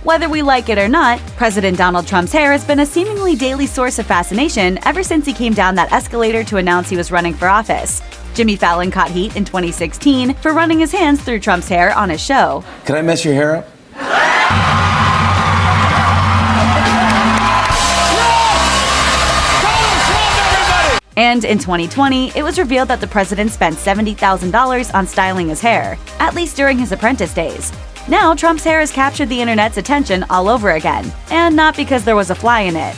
Whether we like it or not, President Donald Trump's hair has been a seemingly daily source of fascination ever since he came down that escalator to announce he was running for office. Jimmy Fallon caught heat in 2016 for running his hands through Trump's hair on his show. Can I mess your hair up? And in 2020, it was revealed that the president spent $70,000 on styling his hair, at least during his apprentice days. Now, Trump's hair has captured the internet's attention all over again, and not because there was a fly in it.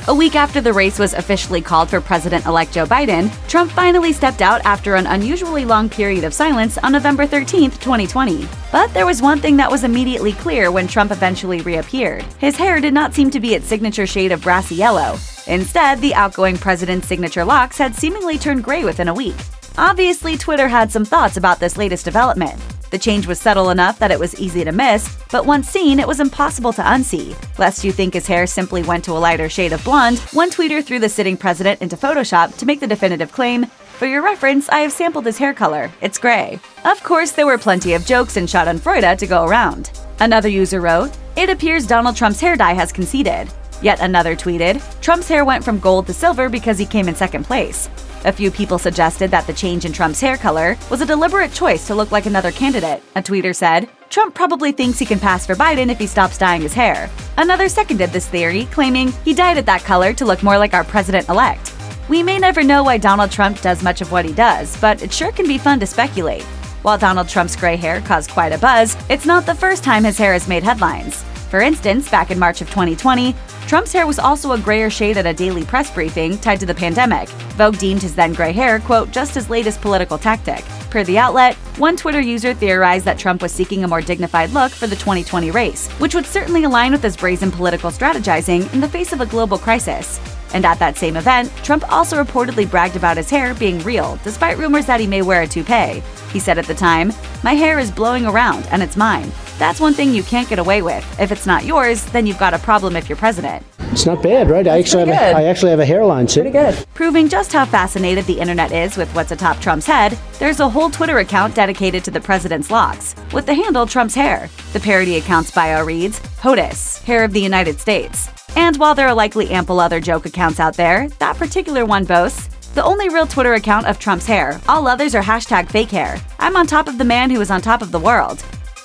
A week after the race was officially called for President-elect Joe Biden, Trump finally stepped out after an unusually long period of silence on November 13, 2020. But there was one thing that was immediately clear when Trump eventually reappeared. His hair did not seem to be its signature shade of brassy yellow. Instead, the outgoing president's signature locks had seemingly turned gray within a week. Obviously, Twitter had some thoughts about this latest development. The change was subtle enough that it was easy to miss, but once seen, it was impossible to unsee. Lest you think his hair simply went to a lighter shade of blonde, one tweeter threw the sitting president into Photoshop to make the definitive claim, "For your reference, I have sampled his hair color. It's gray." Of course, there were plenty of jokes and schadenfreude to go around. Another user wrote, "It appears Donald Trump's hair dye has conceded." Yet another tweeted, "Trump's hair went from gold to silver because he came in second place." A few people suggested that the change in Trump's hair color was a deliberate choice to look like another candidate. A tweeter said, "Trump probably thinks he can pass for Biden if he stops dyeing his hair." Another seconded this theory, claiming he dyed it that color to look more like our president-elect. We may never know why Donald Trump does much of what he does, but it sure can be fun to speculate. While Donald Trump's gray hair caused quite a buzz, it's not the first time his hair has made headlines. For instance, back in March of 2020, Trump's hair was also a grayer shade at a daily press briefing tied to the pandemic. Vogue deemed his then gray hair, quote, "just his latest political tactic." Per the outlet, one Twitter user theorized that Trump was seeking a more dignified look for the 2020 race, which would certainly align with his brazen political strategizing in the face of a global crisis. And at that same event, Trump also reportedly bragged about his hair being real, despite rumors that he may wear a toupee. He said at the time, "My hair is blowing around, and it's mine. That's one thing you can't get away with. If it's not yours, then you've got a problem if you're president." It's not bad, right? I actually have a hairline, see? Pretty good. Proving just how fascinated the internet is with what's atop Trump's head, there's a whole Twitter account dedicated to the president's locks, with the handle Trump's hair. The parody account's bio reads, "POTUS, hair of the United States." And while there are likely ample other joke accounts out there, that particular one boasts, "The only real Twitter account of Trump's hair. All others are hashtag fake hair. I'm on top of the man who is on top of the world."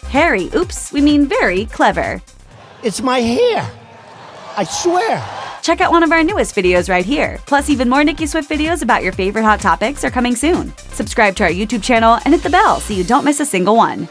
Hairy, oops, we mean very clever. It's my hair. I swear. Check out one of our newest videos right here. Plus, even more Nicki Swift videos about your favorite hot topics are coming soon. Subscribe to our YouTube channel and hit the bell so you don't miss a single one.